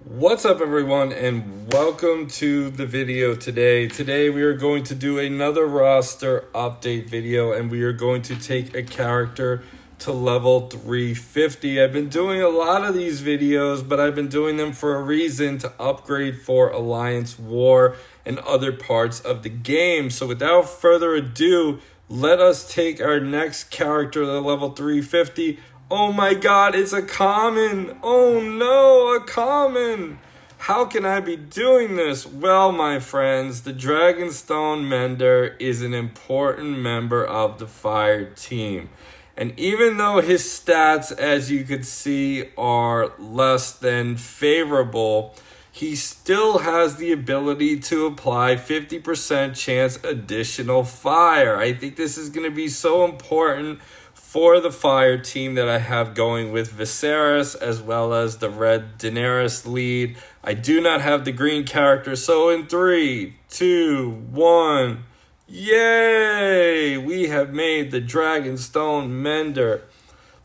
What's up, everyone, and welcome to the video today. Today we are going to do another roster update video, and we are going to take a character to level 350. I've been doing a lot of these videos, but I've been doing them for a reason, to upgrade for Alliance War and other parts of the game. So without further ado, let us take our next character to level 350. Oh my god, it's a common! Oh no, a common! How can I be doing this? Well, my friends, the Dragonstone Mender is an important member of the Fire team. And even though his stats, as you could see, are less than favorable, he still has the ability to apply 50% chance additional fire. I think this is going to be so important for the Fire team that I have going with Viserys, as well as the red Daenerys lead. I do not have the green character, so in 3, 2, 1, yay! We have made the Dragonstone Mender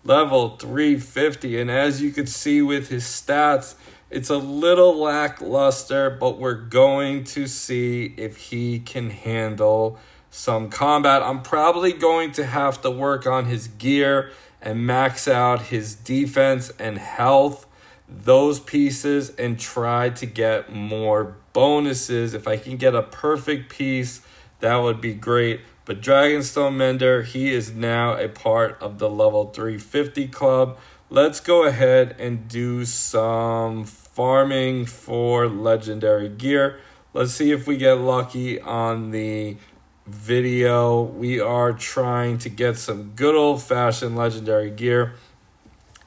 level 350, and as you can see with his stats, it's a little lackluster, but we're going to see if he can handle some combat. I'm probably going to have to work on his gear and max out his defense and health, those pieces, and try to get more bonuses. If I can get a perfect piece, that would be great. But Dragonstone Mender, he is now a part of the level 350 club. Let's go ahead and do some farming for legendary gear. Let's see if we get lucky on the video. We are trying to get some good old-fashioned legendary gear,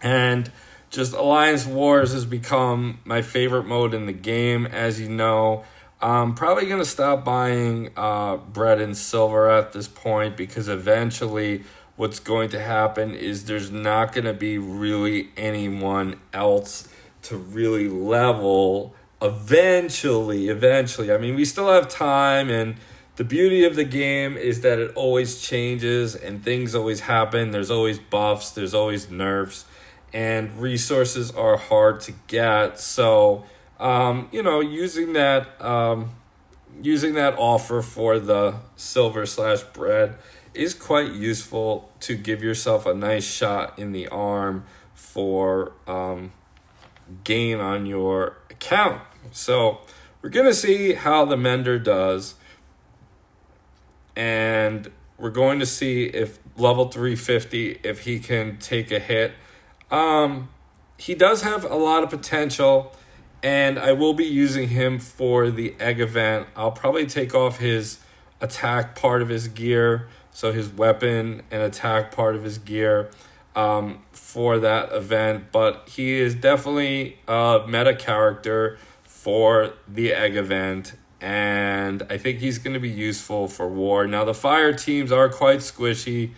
and just Alliance Wars has become my favorite mode in the game. As you know, I'm probably going to stop buying bread and silver at this point, because eventually what's going to happen is there's not going to be really anyone else to really level eventually. I mean, we still have time, and the beauty of the game is that it always changes and things always happen. There's always buffs, there's always nerfs, and resources are hard to get. So, using that offer for the silver/bread is quite useful to give yourself a nice shot in the arm for gain on your account. So we're going to see how the Mender does. And we're going to see if level 350, if he can take a hit. He does have a lot of potential, and I will be using him for the egg event. I'll probably take off his attack part of his gear, so his weapon and attack part of his gear for that event. But he is definitely a meta character for the egg event, and I think he's going to be useful for war. Now, the Fire teams are quite squishy.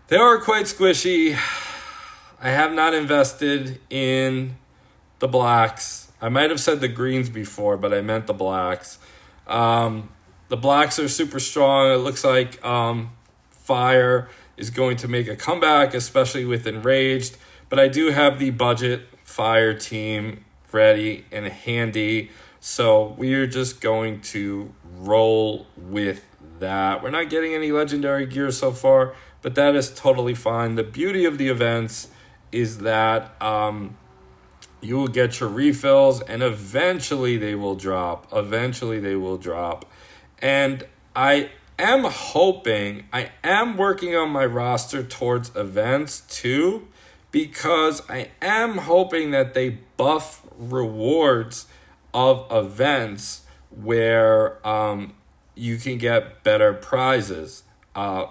They are quite squishy. I have not invested in the blacks. I might have said the greens before, but I meant the blacks. The blacks are super strong. It looks like Fire is going to make a comeback, especially with Enraged. But I do have the budget Fire team ready and handy, so we are just going to roll with that. We're not getting any legendary gear so far, but that is totally fine. The beauty of the events is that you will get your refills, and eventually they will drop. And I am hoping, I am working on my roster towards events too, because I am hoping that they buff rewards of events where you can get better prizes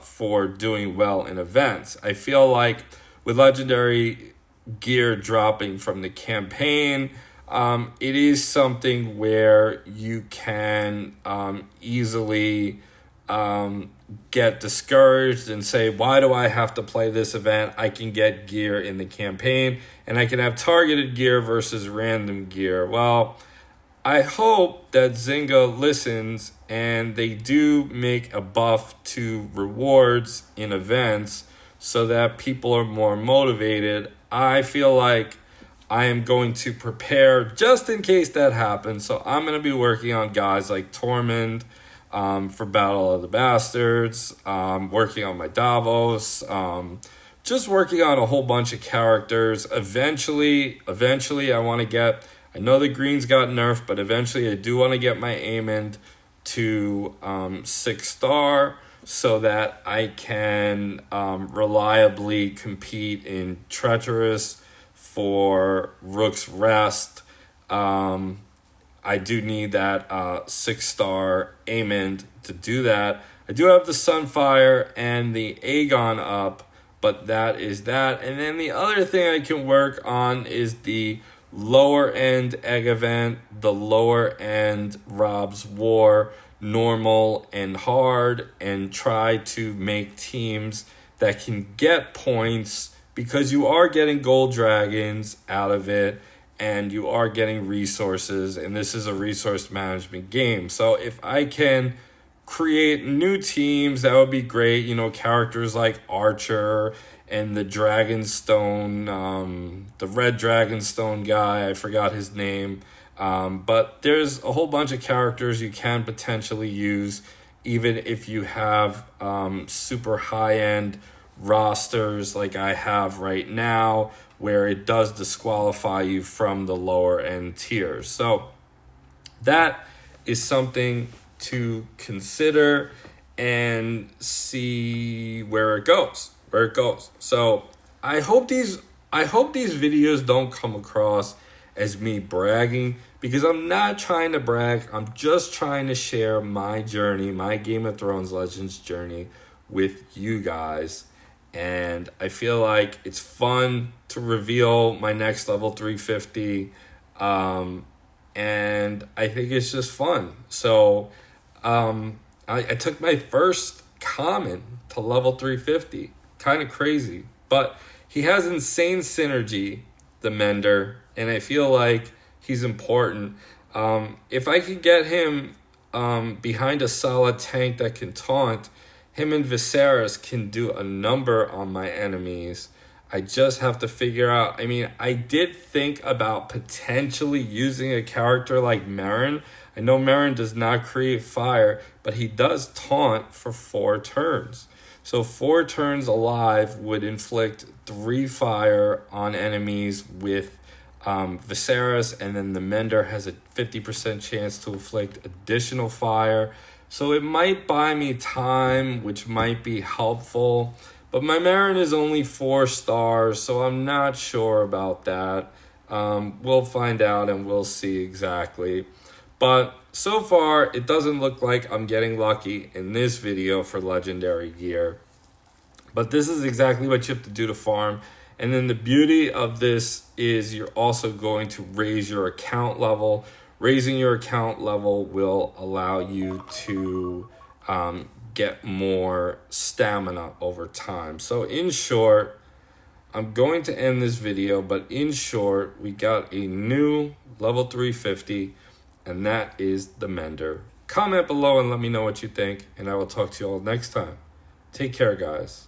for doing well in events. I feel like with legendary gear dropping from the campaign, it is something where you can easily get discouraged and say, why do I have to play this event? I can get gear in the campaign, and I can have targeted gear versus random gear. Well, I hope that Zynga listens and they do make a buff to rewards in events so that people are more motivated. I feel like I am going to prepare just in case that happens. So I'm going to be working on guys like Tormund for Battle of the Bastards, working on my Davos, just working on a whole bunch of characters. Eventually, I want to get, I know the greens got nerfed, but eventually I do want to get my Aemond to 6-star so that I can reliably compete in Treacherous for Rook's Rest. I do need that 6-star Aemond to do that. I do have the Sunfire and the Aegon up, but that is that. And then the other thing I can work on is the lower end egg event, the lower end Rob's War, normal and hard, and try to make teams that can get points, because you are getting gold dragons out of it and you are getting resources, and this is a resource management game. So if I can create new teams, that would be great. You know, characters like Archer and the Dragonstone, the red Dragonstone guy, I forgot his name. But there's a whole bunch of characters you can potentially use, even if you have super high-end rosters like I have right now, where it does disqualify you from the lower end tiers. So that is something to consider and see where it goes. So I hope these videos don't come across as me bragging, because I'm not trying to brag. I'm just trying to share my journey, my Game of Thrones Legends journey with you guys. And I feel like it's fun to reveal my next level 350. And I think it's just fun. So I took my first common to level 350. Kind of crazy. But he has insane synergy, the Mender, and I feel like he's important. If I could get him behind a solid tank that can taunt, him and Viserys can do a number on my enemies. I just have to figure out. I mean, I did think about potentially using a character like Meryn. I know Meryn does not create fire, but he does taunt for 4 turns. So 4 turns alive would inflict 3 fire on enemies with Viserys, and then the Mender has a 50% chance to inflict additional fire. So it might buy me time, which might be helpful. But my Meryn is only 4 stars, so I'm not sure about that. We'll find out and we'll see exactly. But so far, it doesn't look like I'm getting lucky in this video for legendary gear. But this is exactly what you have to do to farm. And then the beauty of this is you're also going to raise your account level. Raising your account level will allow you to get more stamina over time. So in short, I'm going to end this video, but in short, we got a new level 350, and that is the Mender. Comment below and let me know what you think, and I will talk to you all next time. Take care, guys.